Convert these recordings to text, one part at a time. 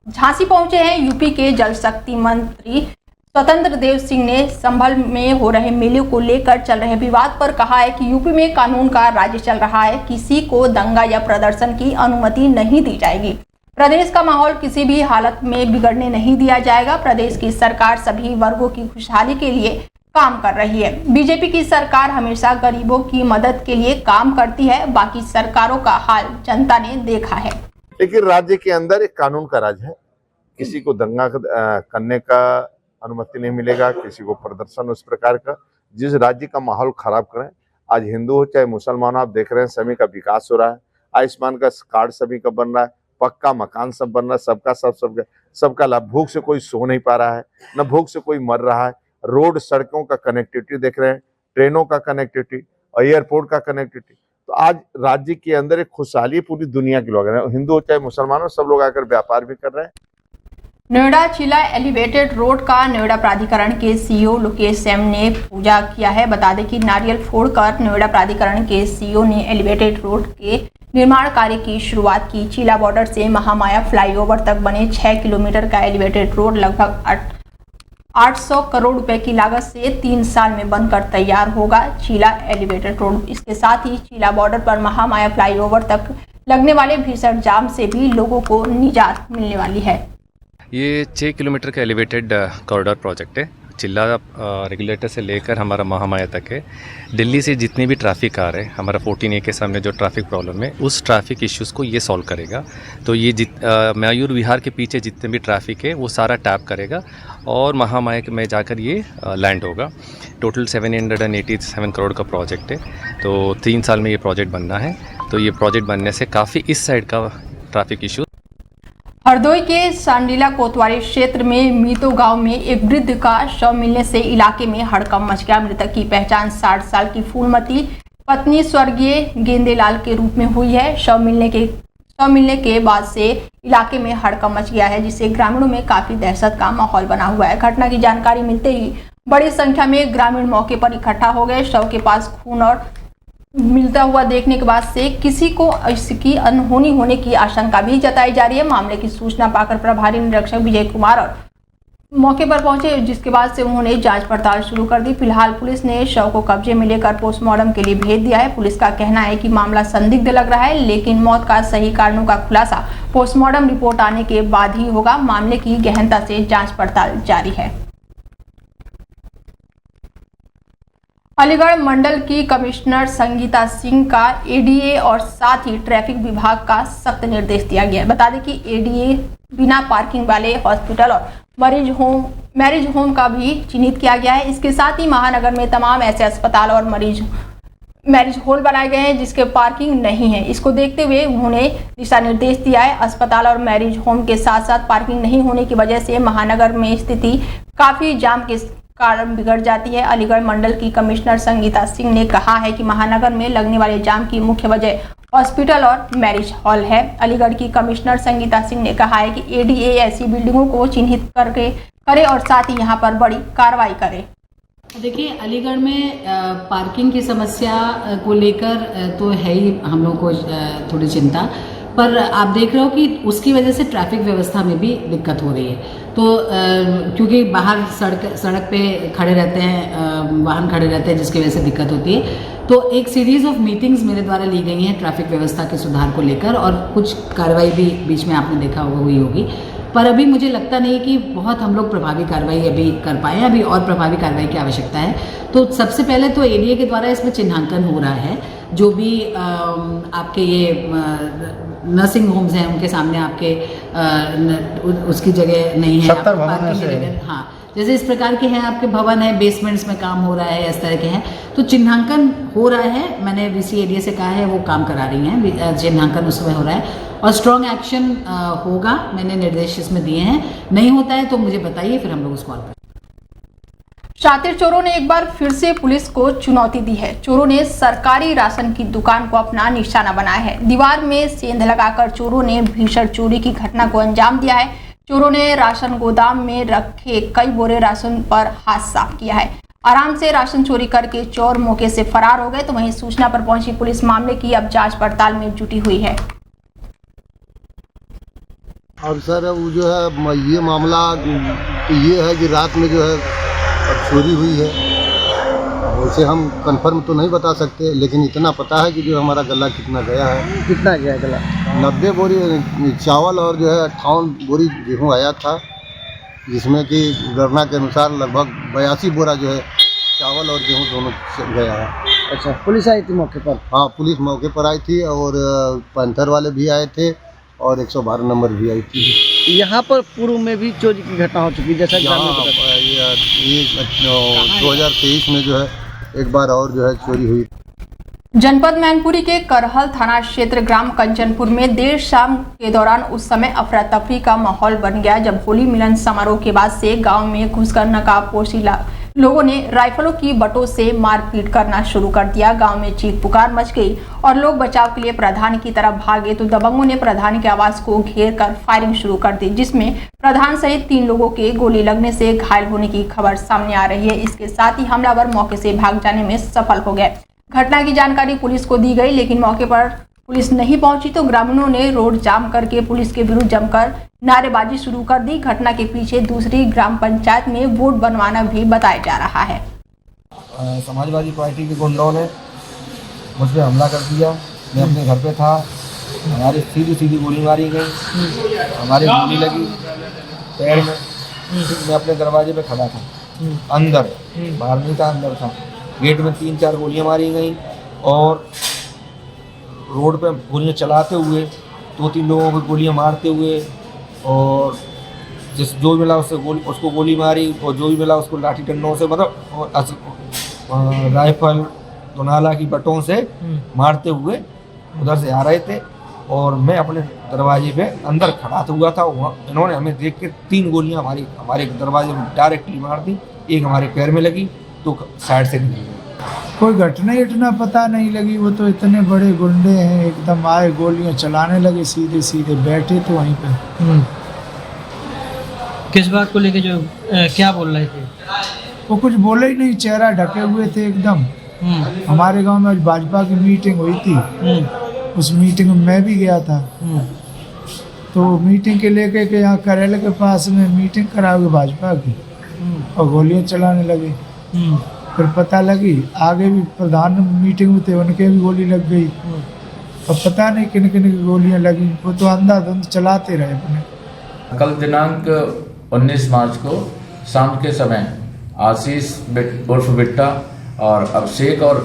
झांसी पहुंचे हैं यूपी के जल शक्ति मंत्री स्वतंत्र देव सिंह ने संभल में हो रहे मेले को लेकर चल रहे विवाद पर कहा है कि यूपी में कानून का राज्य चल रहा है, किसी को दंगा या प्रदर्शन की अनुमति नहीं दी जाएगी। प्रदेश का माहौल किसी भी हालत में बिगड़ने नहीं दिया जाएगा। प्रदेश की सरकार सभी वर्गों की खुशहाली के लिए काम कर रही है। बीजेपी की सरकार हमेशा गरीबों की मदद के लिए काम करती है, बाकी सरकारों का हाल जनता ने देखा है। लेकिन राज्य के अंदर एक कानून का राज है, किसी को दंगा करने का अनुमति नहीं मिलेगा, किसी को प्रदर्शन उस प्रकार का जिस राज्य का माहौल खराब करें। आज हिंदू हो चाहे मुसलमान, आप देख रहे हैं सभी का विकास हो रहा है, आयुष्मान का कार्ड सभी का बन रहा है, पक्का मकान सब बन रहा है, सबका लाभ। भूख से कोई सो नहीं पा रहा है, न भूख से कोई मर रहा है। रोड सड़कों का कनेक्टिविटी देख रहे हैं, ट्रेनों का कनेक्टिविटी, एयरपोर्ट का कनेक्टिविटी। तो आज राज्य के अंदर एक खुशहाली पूरी दुनिया के लोग हैं, हिंदू हो चाहे मुसलमान हो, सब लोग आकर व्यापार भी कर रहे हैं। नोएडा चिला एलिवेटेड रोड का नोएडा प्राधिकरण के सीईओ लोकेश एम ने पूजा किया है। बता दें कि नारियल फोड़कर नोएडा प्राधिकरण के सीईओ ने एलिवेटेड रोड के निर्माण कार्य की शुरुआत की। चिला बॉर्डर से महामाया फ्लाईओवर तक बने 6 किलोमीटर का एलिवेटेड रोड लगभग 800 करोड़ रुपए की लागत से 3 साल में बनकर तैयार होगा। चिला एलिवेटेड रोड, इसके साथ ही चिला बॉर्डर पर महामाया फ्लाईओवर तक लगने वाले भीषण जाम से भी लोगों को निजात मिलने वाली है। ये 6 किलोमीटर का एलिवेटेड कॉरिडोर प्रोजेक्ट है। चिल्ला रेगुलेटर से लेकर हमारा महामाया तक है। दिल्ली से जितनी भी ट्रैफिक आ रहे हैं, हमारा 14A के सामने जो ट्रैफिक प्रॉब्लम है, उस ट्रैफिक इश्यूज़ को ये सॉल्व करेगा। तो ये मयूर विहार के पीछे जितने भी ट्रैफिक है वो सारा टैप करेगा और महामाया में जाकर ये लैंड होगा। टोटल 787 करोड़ का प्रोजेक्ट है, तो 3 साल में ये प्रोजेक्ट बनना है। तो ये प्रोजेक्ट बनने से काफ़ी इस साइड का ट्रैफिक इशू। हरदोई के सांडीला कोतवाली क्षेत्र में मीतो गांव में एक वृद्ध का शव मिलने से इलाके में हड़कंप मच गया। मृतक की पहचान 60 साल की फूलमती पत्नी स्वर्गीय गेंदेलाल के रूप में हुई है। शव मिलने के बाद से इलाके में हड़कंप मच गया है, जिससे ग्रामीणों में काफी दहशत का माहौल बना हुआ है। घटना की जानकारी मिलते ही बड़ी संख्या में ग्रामीण मौके पर इकट्ठा हो गए। शव के पास खून और मिलता हुआ देखने के बाद से किसी को इसकी अनहोनी होने की आशंका भी जताई जा रही है। मामले की सूचना पाकर प्रभारी निरीक्षक विजय कुमार और मौके पर पहुंचे, जिसके बाद से उन्होंने जांच पड़ताल शुरू कर दी। फिलहाल पुलिस ने शव को कब्जे में लेकर पोस्टमार्टम के लिए भेज दिया है। पुलिस का कहना है कि मामला संदिग्ध लग रहा है, लेकिन मौत का सही कारणों का खुलासा पोस्टमार्टम रिपोर्ट आने के बाद ही होगा। मामले की गहनता से जाँच पड़ताल जारी है। अलीगढ़ मंडल की कमिश्नर संगीता सिंह का एडीए और साथ ही ट्रैफिक विभाग का सख्त निर्देश दिया गया है। बता दें कि एडीए बिना पार्किंग वाले हॉस्पिटल और मैरिज होम का भी चिन्हित किया गया है। इसके साथ ही महानगर में तमाम ऐसे अस्पताल और मैरिज हॉल बनाए गए हैं जिसके पार्किंग नहीं है। इसको देखते हुए उन्होंने दिशा निर्देश दिया है। अस्पताल और मैरिज होम के साथ साथ पार्किंग नहीं होने की वजह से महानगर में स्थिति काफी जाम के कारण बिगड़ जाती है। अलीगढ़ मंडल की कमिश्नर संगीता सिंह ने कहा है कि महानगर में लगने वाले जाम की मुख्य वजह हॉस्पिटल और मैरिज हॉल है। अलीगढ़ की कमिश्नर संगीता सिंह ने कहा है कि एडीए ऐसी बिल्डिंगों को चिन्हित करके करे और साथ ही यहां पर बड़ी कार्रवाई करे। देखिए, अलीगढ़ में पार्किंग की समस्या को लेकर तो है ही हम लोग को थोड़ी चिंता, पर आप देख रहे हो कि उसकी वजह से ट्रैफिक व्यवस्था में भी दिक्कत हो रही है। तो क्योंकि बाहर सड़क पे खड़े रहते हैं, वाहन खड़े रहते हैं, जिसकी वजह से दिक्कत होती है। तो एक सीरीज़ ऑफ मीटिंग्स मेरे द्वारा ली गई हैं ट्रैफिक व्यवस्था के सुधार को लेकर, और कुछ कार्रवाई भी बीच में आपने देखा होगा हुई होगी। पर अभी मुझे लगता नहीं कि बहुत हम लोग प्रभावी कार्रवाई अभी कर पाए हैं। अभी और प्रभावी कार्रवाई की आवश्यकता है। तो सबसे पहले तो एडीए के द्वारा इसमें चिन्हांकन हो रहा है। जो भी आपके ये नर्सिंग होम्स हैं उनके सामने आपके उसकी जगह नहीं है, 70 भवन है। हाँ, जैसे इस प्रकार के हैं आपके भवन है, बेसमेंट्स में काम हो रहा है, इस तरह के हैं, तो चिन्हांकन हो रहा है। मैंने वीसीएडीए से कहा है वो काम करा रही हैं, चिन्हांकन उस समय हो रहा है और स्ट्रॉन्ग एक्शन होगा। मैंने निर्देश इसमें दिए हैं। नहीं होता है तो मुझे बताइए, फिर हम लोग उस कॉल पर। शातिर चोरों ने एक बार फिर से पुलिस को चुनौती दी है। चोरों ने सरकारी राशन की दुकान को अपना निशाना बनाया है। दीवार में सेंध लगाकर चोरों ने भीषण चोरी की घटना को अंजाम दिया है। चोरों ने राशन गोदाम में रखे कई बोरे राशन पर हाथ साफ किया है। आराम से राशन चोरी करके चोर मौके से फरार हो गए। तो वहीं सूचना पर पहुंची पुलिस मामले की अब जांच पड़ताल में जुटी हुई है। और सर वो जो है ये मामला तो ये है कि रात में जो है चोरी हुई है। वैसे हम कंफर्म तो नहीं बता सकते, लेकिन इतना पता है कि जो हमारा गला कितना गया है। कितना गया गला? 90 बोरी चावल और जो है 58 बोरी गेहूँ आया था, जिसमें कि गणना के अनुसार लगभग 82 बोरा जो है चावल और गेहूँ दोनों गया है। अच्छा, पुलिस आई थी मौके पर? हाँ, पुलिस मौके पर आई थी और पैंथर वाले भी आए थे और 112 नंबर भी आई थी। यहाँ पर पूर्व में भी चोरी की घटना हो चुकी है, जैसा कि यहाँ 2023 में जो है एक बार और जो है चोरी हुई। जनपद मैनपुरी के करहल थाना क्षेत्र ग्राम कंचनपुर में देर शाम के दौरान उस समय अफरा तफरी का माहौल बन गया जब होली मिलन समारोह के बाद से गांव में घुसकर नकाबपोशी लोगों ने राइफलों की बटों से मारपीट करना शुरू कर दिया। गांव में चीख पुकार मच गई और लोग बचाव के लिए प्रधान की तरफ भागे तो दबंगों ने प्रधान के आवास को घेर कर फायरिंग शुरू कर दी, जिसमें प्रधान सहित 3 लोगों के गोली लगने से घायल होने की खबर सामने आ रही है। इसके साथ ही हमलावर मौके से भाग जाने में सफल हो गए। घटना की जानकारी पुलिस को दी गई, लेकिन मौके पर पुलिस नहीं पहुंची तो ग्रामीणों ने रोड जाम करके पुलिस के विरुद्ध जमकर नारेबाजी शुरू कर दी। घटना के पीछे दूसरी ग्राम पंचायत में वोट बनवाना भी बताया जा रहा है। समाजवादी पार्टी के गुंडों ने मुझ पर हमला कर दिया। मैं अपने घर पे था, हमारी सीधी गोली मारी गई, हमारी गोली लगी पैर में। मैं अपने दरवाजे पे खड़ा था, अंदर, बाहर नहीं था, अंदर था। गेट में 3-4 गोलियां मारी गई और रोड पे गोलियां चलाते हुए 2-3 लोगों को गोलियां मारते हुए और जो मिला उसको गोली मारी और जो भी मिला उसको लाठी डंडों से राइफल दोनाला की बटों से मारते हुए उधर से आ रहे थे और मैं अपने दरवाजे पे अंदर खड़ा हुआ था। इन्होंने हमें देख के 3 गोलियां हमारे दरवाजे में डायरेक्टली मार दी। एक हमारे पैर में लगी तो साइड से निकली। कोई घटना पता नहीं लगी। वो तो इतने बड़े गुंडे हैं, एकदम आए गोलियां चलाने लगे, सीधे बैठे तो वहीं पे। किस बात को लेके जो क्या बोल रहे थे? वो कुछ बोले ही नहीं, चेहरा ढके हुए थे एकदम। हमारे गांव में आज भाजपा की मीटिंग हुई थी, उस मीटिंग में मैं भी गया था। तो मीटिंग के लेके के यहाँ करेले के पास में मीटिंग कराओगे भाजपा की और गोलियां चलाने लगे। फिर पता लगी आगे भी प्रधान मीटिंग में थे, उनके भी गोली लग गई। अब पता नहीं किन किन की गोलियां लगी, वो तो अंधाधुंध चलाते रहे अपने। कल दिनांक 19 मार्च को शाम के समय आशीष उर्फ बिट्टा और अभिषेक और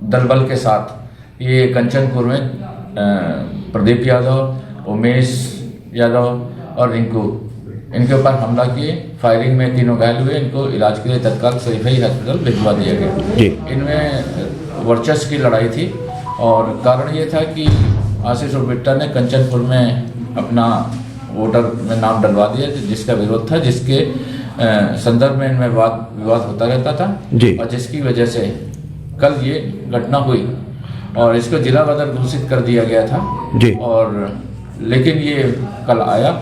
दलबल के साथ ये कंचनपुर में प्रदीप यादव, उमेश यादव और रिंकू, इनके ऊपर हमला किए। फायरिंग में 3 घायल हुए। इनको इलाज के लिए तत्काल सरीफई हॉस्पिटल भिजवा दिया गया। इनमें वर्चस्व की लड़ाई थी और कारण ये था कि आशीष और बिट्टा ने कंचनपुर में अपना वोटर में नाम डलवा दिया जिसका विरोध था, जिसके संदर्भ में इनमें विवाद होता रहता था और जिसकी वजह से कल ये घटना हुई और इसको जिला बदर घोषित कर दिया गया था। और लेकिन ये कल आया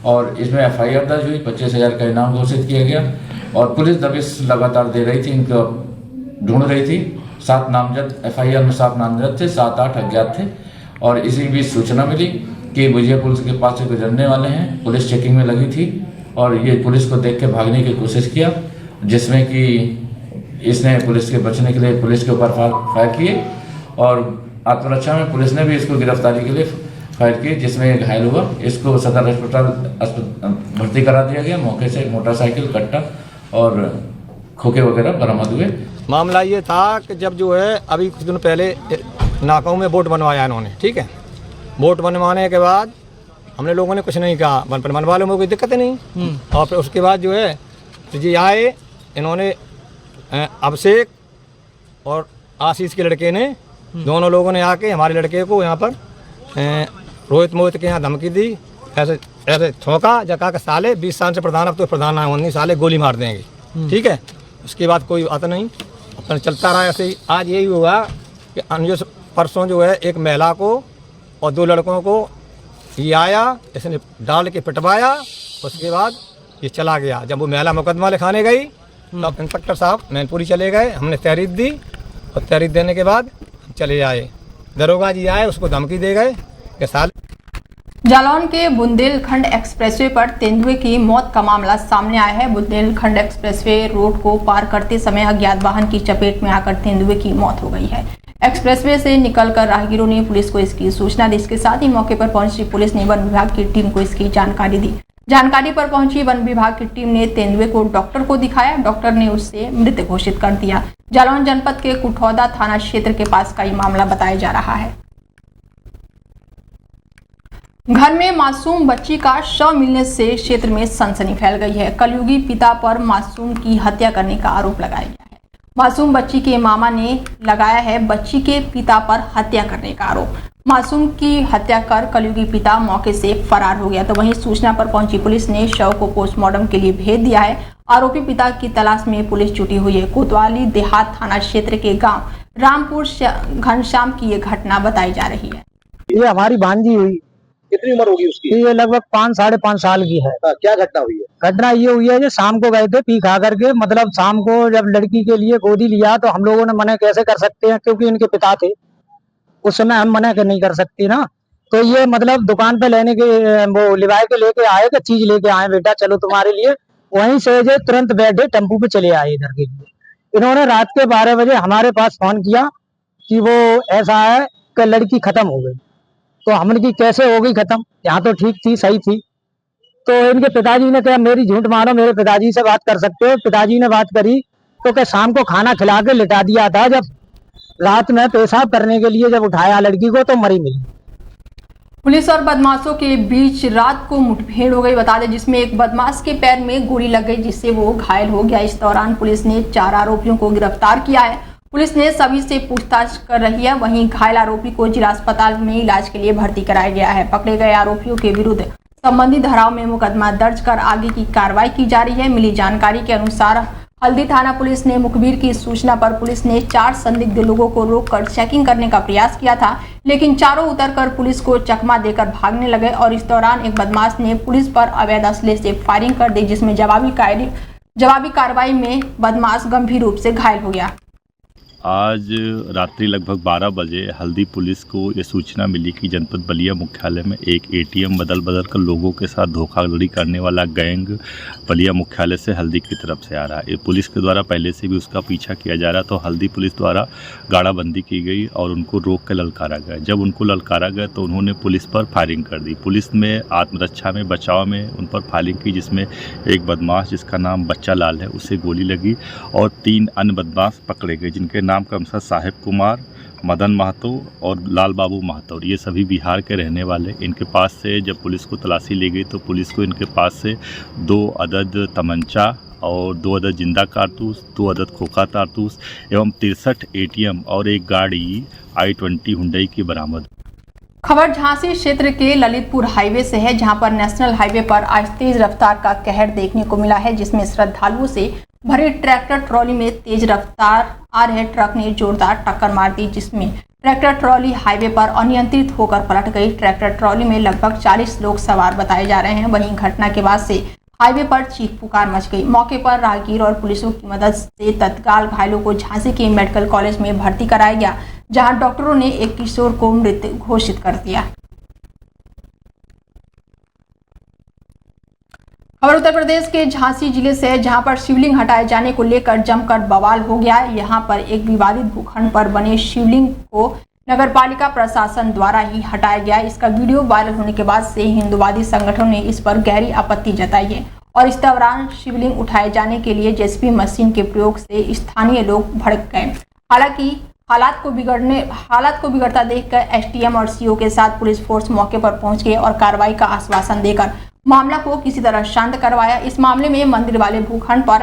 और इसमें FIR दर्ज हुई, 25,000 का इनाम घोषित किया गया और पुलिस दबिश लगातार दे रही थी, इनको ढूंढ रही थी। 7 नामजद FIR में 7 नामजद थे, 7-8 अज्ञात थे और इसी बीच सूचना मिली कि भुजिया पुलिस के पास से गुजरने वाले हैं। पुलिस चेकिंग में लगी थी और ये पुलिस को देख के भागने की कोशिश किया, जिसमें कि इसने पुलिस के बचने के लिए पुलिस के ऊपर फायर किए और आत्मरक्षा में पुलिस ने भी इसको गिरफ्तारी के लिए फायर किए, जिसमें घायल हुआ। इसको सदर अस्पताल भर्ती करा दिया गया। मौके से मोटरसाइकिल, कट्टा और खोखे वगैरह बरामद हुए। मामला ये था कि जब जो है अभी कुछ दिन पहले नाकाओं में वोट बनवाया इन्होंने, ठीक है। वोट बनवाने के बाद हमने लोगों ने कुछ नहीं कहा, बनवा लो, कोई दिक्कत नहीं। और फिर उसके बाद जो है जी आए, इन्होंने अभिषेक और आशीष के लड़के ने, दोनों लोगों ने आके हमारे लड़के को यहाँ पर रोहित मोहित के यहाँ धमकी दी, ऐसे ठोका, जका के साले 20 साल से प्रधान, अब तो प्रधान आए 19 साले गोली मार देंगे, ठीक है। उसके बाद कोई बात नहीं, अपना चलता रहा ऐसे ही। आज यही हुआ कि परसों जो है एक महिला को और 2 लड़कों को ये आया, इसने डाल के पिटवाया, उसके बाद ये चला गया। जब वो महिला मुकदमा लिखाने गई तो इंस्पेक्टर साहब मैनपुरी चले गए, हमने तहरीर दी और तहरीर देने के बाद चले आए। दरोगा जी आए, उसको धमकी दे गए कि साल। जालौन के बुंदेलखंड एक्सप्रेसवे पर तेंदुए की मौत का मामला सामने आया है। बुंदेलखंड एक्सप्रेसवे रोड को पार करते समय अज्ञात वाहन की चपेट में आकर तेंदुए की मौत हो गई है। एक्सप्रेसवे से निकलकर राहगीरों ने पुलिस को इसकी सूचना दी। इसके साथ ही मौके पर पहुंची पुलिस ने वन विभाग की टीम को इसकी जानकारी दी। जानकारी पर पहुंची वन विभाग की टीम ने तेंदुए को डॉक्टर को दिखाया। डॉक्टर ने उसे मृत घोषित कर दिया। जालौन जनपद के कुठौदा थाना क्षेत्र के पास का ये मामला बताया जा रहा है। घर में मासूम बच्ची का शव मिलने से क्षेत्र में सनसनी फैल गई है। कलयुगी पिता पर मासूम की हत्या करने का आरोप लगाया गया है। मासूम बच्ची के मामा ने लगाया है बच्ची के पिता पर हत्या करने का आरोप। मासूम की हत्या कर कलयुगी पिता मौके से फरार हो गया। तो वहीं सूचना पर पहुंची पुलिस ने शव को पोस्टमार्टम के लिए भेज दिया है। आरोपी पिता की तलाश में पुलिस जुटी हुई है। कोतवाली देहात थाना क्षेत्र के गांव रामपुर घनश्याम की ये घटना बताई जा रही है। ये हमारी भांजी हुई। कितनी उम्र होगी उसकी? ये लगभग 5-5.5 साल की है। क्या घटना हुई है? घटना ये हुई है जो शाम को गए थे पी खा करके, मतलब शाम को जब लड़की के लिए गोदी लिया तो हम लोगों ने मना कैसे कर सकते हैं, क्योंकि इनके पिता थे उस समय, हम मना नहीं कर सकते ना। तो ये मतलब दुकान पे लेने के वो लिवाए के लेके आए कि चीज लेके आए बेटा चलो तुम्हारे लिए, वहीं से जो तुरंत बैठे टेम्पू पे चले आए इधर के लिए। इन्होंने रात के 12 बजे हमारे पास फोन किया कि वो ऐसा है कि लड़की खत्म हो गई। तो हमने की कैसे हो गई खत्म, यहाँ तो ठीक थी सही थी। तो इनके पिताजी ने कहा मेरी झूठ मारो, मेरे पिताजी से बात कर सकते हो। पिताजी ने बात करी तो क्या शाम को खाना खिला के लिटा दिया था, जब रात में पेशाब करने के लिए जब उठाया लड़की को तो मरी मिली। पुलिस और बदमाशों के बीच रात को मुठभेड़ हो गई बता दें, जिसमें एक बदमाश के पैर में गोली लग गई जिससे वो घायल हो गया। इस दौरान पुलिस ने 4 आरोपियों को गिरफ्तार किया है। पुलिस ने सभी से पूछताछ कर रही है। वहीं घायल आरोपी को जिला अस्पताल में इलाज के लिए भर्ती कराया गया है। पकड़े गए आरोपियों के विरुद्ध संबंधित धाराओं में मुकदमा दर्ज कर आगे की कार्रवाई की जा रही है। मिली जानकारी के अनुसार हल्दी थाना पुलिस ने मुखबिर की सूचना पर पुलिस ने 4 संदिग्ध लोगों को रोककर चेकिंग करने का प्रयास किया था, लेकिन चारों उतरकर पुलिस को चकमा देकर भागने लगे और इस दौरान एक बदमाश ने पुलिस पर अवैध असले से फायरिंग कर दी, जिसमें जवाबी कार्रवाई में बदमाश गंभीर रूप से घायल हो गया। आज रात्रि लगभग 12 बजे हल्दी पुलिस को ये सूचना मिली कि जनपद बलिया मुख्यालय में एक एटीएम बदल कर लोगों के साथ धोखाधड़ी करने वाला गैंग बलिया मुख्यालय से हल्दी की तरफ से आ रहा है। ये पुलिस के द्वारा पहले से भी उसका पीछा किया जा रहा, तो हल्दी पुलिस द्वारा गाड़ाबंदी की गई और उनको रोक कर ललकारा गया। जब उनको ललकारा गया तो उन्होंने पुलिस पर फायरिंग कर दी। पुलिस में आत्मरक्षा में बचाव में उन पर फायरिंग की, जिसमें एक बदमाश जिसका नाम बच्चा लाल है उसे गोली लगी और 3 अन्य बदमाश पकड़े गए, जिनके नाम क्रमशः साहिब कुमार, मदन महतो और लाल बाबू महतो। ये सभी बिहार के रहने वाले। इनके पास से जब पुलिस को तलाशी ली गई तो पुलिस को इनके पास से 2 अदद तमंचा और 2 अदद जिंदा कारतूस, 2 अदद खोखा कारतूस एवं 63 एटीएम और एक गाड़ी i20 हुंडई की बरामद। खबर झांसी क्षेत्र के ललितपुर हाईवे से है, जहां पर नेशनल हाईवे पर आज तेज रफ्तार का कहर देखने को मिला है, जिसमें श्रद्धालुओं से भरे ट्रैक्टर ट्रॉली में तेज रफ्तार आ रहे ट्रक ने जोरदार टक्कर मार दी, जिसमें ट्रैक्टर ट्रॉली हाईवे पर अनियंत्रित होकर पलट गई। ट्रैक्टर ट्रॉली में लगभग 40 लोग सवार बताए जा रहे हैं। वहीं घटना के बाद से हाईवे पर चीख पुकार मच गई। मौके पर राहगीर और पुलिसों की मदद से तत्काल घायलों को झांसी के मेडिकल कॉलेज में भर्ती कराया गया, जहां डॉक्टरों ने एक किशोर को मृत घोषित कर दिया। खबर उत्तर प्रदेश के झांसी जिले से है, जहां पर शिवलिंग हटाए जाने को लेकर जमकर बवाल हो गया। यहां पर एक विवादित भूखंड पर बने शिवलिंग को नगरपालिका प्रशासन द्वारा ही हटाया गया। इसका वीडियो वायरल होने के बाद से हिंदुवादी संगठनों ने इस पर गहरी आपत्ति जताई है और इस दौरान शिवलिंग उठाए जाने के लिए जेसीबी मशीन के प्रयोग से स्थानीय लोग भड़क गए। हालांकि हालात को बिगड़ता देखकर एसडीएम और सीओ के साथ पुलिस फोर्स मौके पर पहुंच गए और कार्रवाई का आश्वासन देकर मामला को किसी तरह शांत करवाया। इस मामले में मंदिर वाले भूखंड पर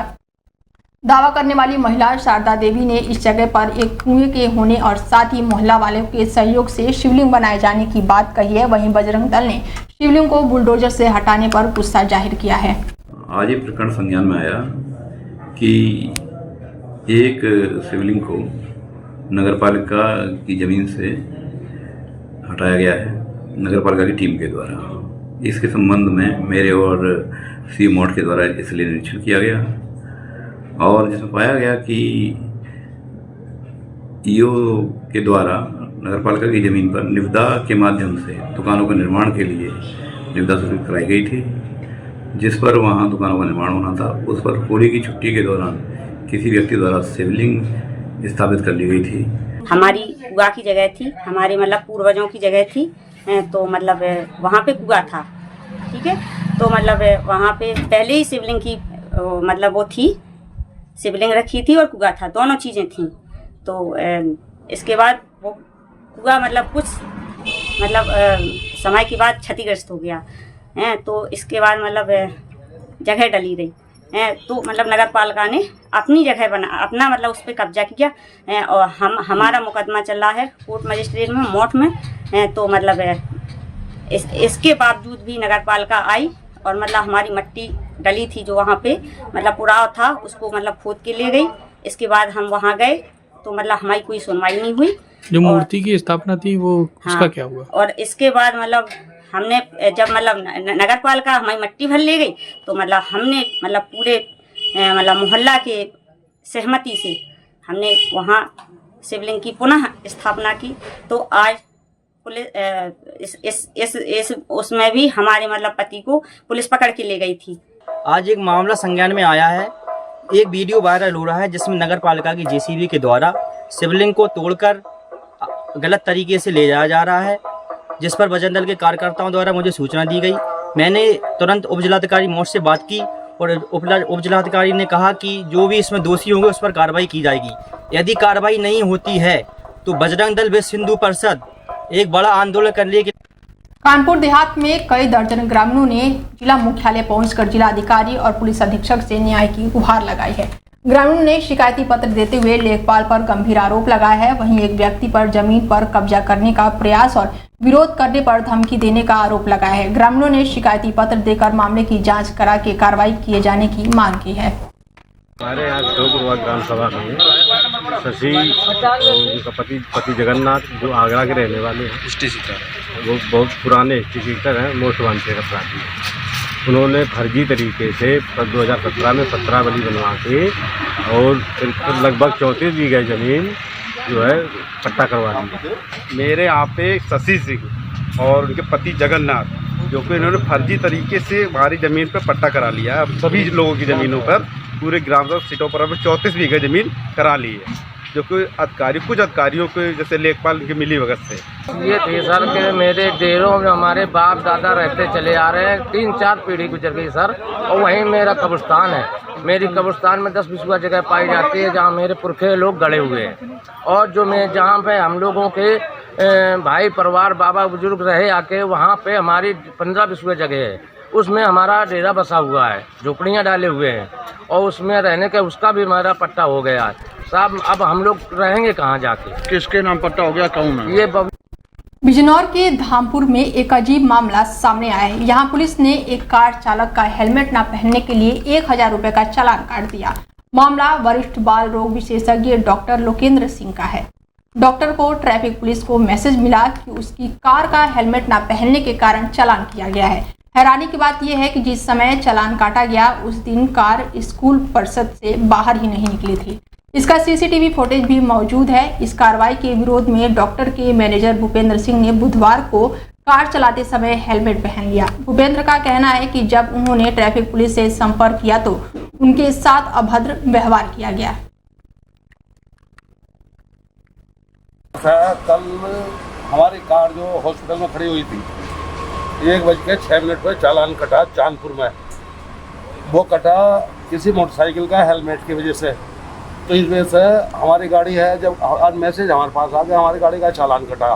दावा करने वाली महिला शारदा देवी ने इस जगह पर एक कुएं के होने और साथ ही मोहल्ला वालों के सहयोग से शिवलिंग बनाए जाने की बात कही है। वहीं बजरंग दल ने शिवलिंग को बुलडोजर से हटाने पर गुस्सा जाहिर किया है। आज ये प्रकरण संज्ञान में आया कि एक शिवलिंग को नगरपालिका की जमीन से हटाया गया है नगरपालिका की टीम के द्वारा। इसके संबंध में मेरे और सी मोड के द्वारा इसलिए निरीक्षण किया गया और जिसमें पाया गया कि ईओ के द्वारा नगरपालिका की ज़मीन पर निविदा के माध्यम से दुकानों के निर्माण के लिए निविदा स्वीकृत कराई गई थी, जिस पर वहाँ दुकानों का निर्माण होना था। उस पर होली की छुट्टी के दौरान किसी व्यक्ति द्वारा शिवलिंग स्थापित कर ली गई थी। हमारी कुआ की जगह थी, हमारे मतलब पूर्वजों की जगह थी, तो मतलब वहाँ पे कुआ था, ठीक है। तो मतलब वहाँ पे पहले ही शिवलिंग की मतलब वो थी, शिवलिंग रखी थी और कुआ था, दोनों चीज़ें थी। तो इसके बाद वो कुआ मतलब कुछ मतलब समय के बाद क्षतिग्रस्त हो गया है। तो इसके बाद मतलब जगह डली रही है, तो मतलब नगर पालिका ने अपनी जगह अपना मतलब उस पर कब्जा किया है और हमारा मुकदमा चल रहा है कोर्ट मजिस्ट्रेट में, मोट में। तो मतलब इसके बावजूद भी नगर पालिका आई और मतलब हमारी मट्टी डली थी जो वहाँ पे मतलब पुराव था, उसको मतलब खोद के ले गई। इसके बाद हम वहाँ गए तो मतलब हमारी कोई सुनवाई नहीं हुई। जो मूर्ति की स्थापना थी वो उसका क्या हुआ? और इसके बाद मतलब हमने जब मतलब नगर पालिका हमारी मट्टी भर ले गई, तो मतलब हमने मतलब पूरे मतलब मोहल्ला के सहमति से हमने वहाँ शिवलिंग की पुनः स्थापना की। तो आज पुलिस इस उसमें भी हमारे मतलब पति को पुलिस पकड़ के ले गई थी। आज एक मामला संज्ञान में आया है। एक वीडियो वायरल हो रहा है जिसमें नगर पालिका की जेसीबी के द्वारा शिवलिंग को तोड़कर गलत तरीके से ले जाया जा रहा है, जिस पर बजरंग दल के कार्यकर्ताओं द्वारा मुझे सूचना दी गई। मैंने तुरंत उपजिलाधिकारी मोर्च से बात की और उपजिलाधिकारी ने कहा कि जो भी इसमें दोषी होंगे उस पर कार्रवाई की जाएगी। यदि कार्रवाई नहीं होती है तो बजरंग दल विश्व हिंदू परिषद एक बड़ा आंदोलन करने के। कानपुर देहात में कई दर्जन ग्रामीणों ने जिला मुख्यालय पहुंचकर जिलाधिकारी और पुलिस अधीक्षक से न्याय की गुहार लगाई है। ग्रामीणों ने शिकायती पत्र देते हुए लेखपाल पर गंभीर आरोप लगाया है। वहीं एक व्यक्ति पर जमीन पर कब्जा करने का प्रयास और विरोध करने पर धमकी देने का आरोप लगाया है। ग्रामीणों ने शिकायती पत्र देकर मामले की जांच करा के कार्रवाई किए जाने की मांग की है। हमारे यहाँ ढोकुरवा ग्राम सभा में शशि उनका पति जगन्नाथ, जो आगरा के रहने वाले हैं, हिस्ट्री शीटर, वो बहुत पुराने हिस्ट्री शीटर हैं, मोस्ट वांटेड अपराधी हैं। उन्होंने फर्जी तरीके से 2017 में 17 बली बनवा के और लगभग 34 बीघा जमीन जो है पट्टा करवा दी। मेरे यहाँ पे शशि सिंह और उनके पति जगन्नाथ, जो कि इन्होंने फर्जी तरीके से हमारी ज़मीन पर पट्टा करा लिया। अब सभी लोगों की ज़मीनों पर पूरे ग्राम सभा सीटों पर अब 34 बीघा ज़मीन करा ली है, जो कि कुछ अधिकारियों को जैसे लेखपाल की मिली भगत से। ये 3 साल के मेरे डेरों में हमारे बाप दादा रहते चले आ रहे हैं, 3-4 पीढ़ी गुजर गई सर। और वहीं मेरा कब्रिस्तान है। मेरी कब्रिस्तान में 10 बिस्वा जगह पाई जाती है जहाँ मेरे पुरखे लोग गड़े हुए हैं। और जो मैं जहाँ पे हम लोगों के भाई परिवार बाबा बुजुर्ग रहे आके, वहाँ पे हमारी 15 बिस्वे जगह है, उसमें हमारा डेरा बसा हुआ है, झोपड़ियाँ डाले हुए हैं और उसमें रहने के उसका भी हमारा पट्टा हो गया है साहब। अब हम लोग रहेंगे कहाँ जाके? किसके नाम पट्टा हो गया, कौन है ये? बिजनौर के धामपुर में एक अजीब मामला सामने आया है। यहाँ पुलिस ने एक कार चालक का हेलमेट न पहनने के लिए 1000 रुपए का चालान काट दिया। मामला वरिष्ठ बाल रोग विशेषज्ञ डॉक्टर लोकेंद्र सिंह का है। डॉक्टर को ट्रैफिक पुलिस को मैसेज मिला कि उसकी कार का हेलमेट न पहनने के कारण चालान किया गया है। हैरानी की बात यह है कि जिस समय चालान काटा गया उस दिन कार स्कूल परिसर से बाहर ही नहीं निकली थी। इसका सीसीटीवी फुटेज भी मौजूद है। इस कार्रवाई के विरोध में डॉक्टर के मैनेजर भूपेंद्र सिंह ने बुधवार को कार चलाते समय हेलमेट पहन लिया। भूपेंद्र का कहना है कि जब उन्होंने ट्रैफिक पुलिस से संपर्क किया तो उनके साथ अभद्र व्यवहार किया गया। कल हमारी कार जो हॉस्पिटल में खड़ी हुई थी, 1:06 पर चालान कटा चांदपुर में। वो कटा किसी मोटरसाइकिल का हेलमेट की वजह से। तो इस वजह से हमारी गाड़ी है, जब आज मैसेज हमारे पास आ गया, हमारी गाड़ी का चालान कटा।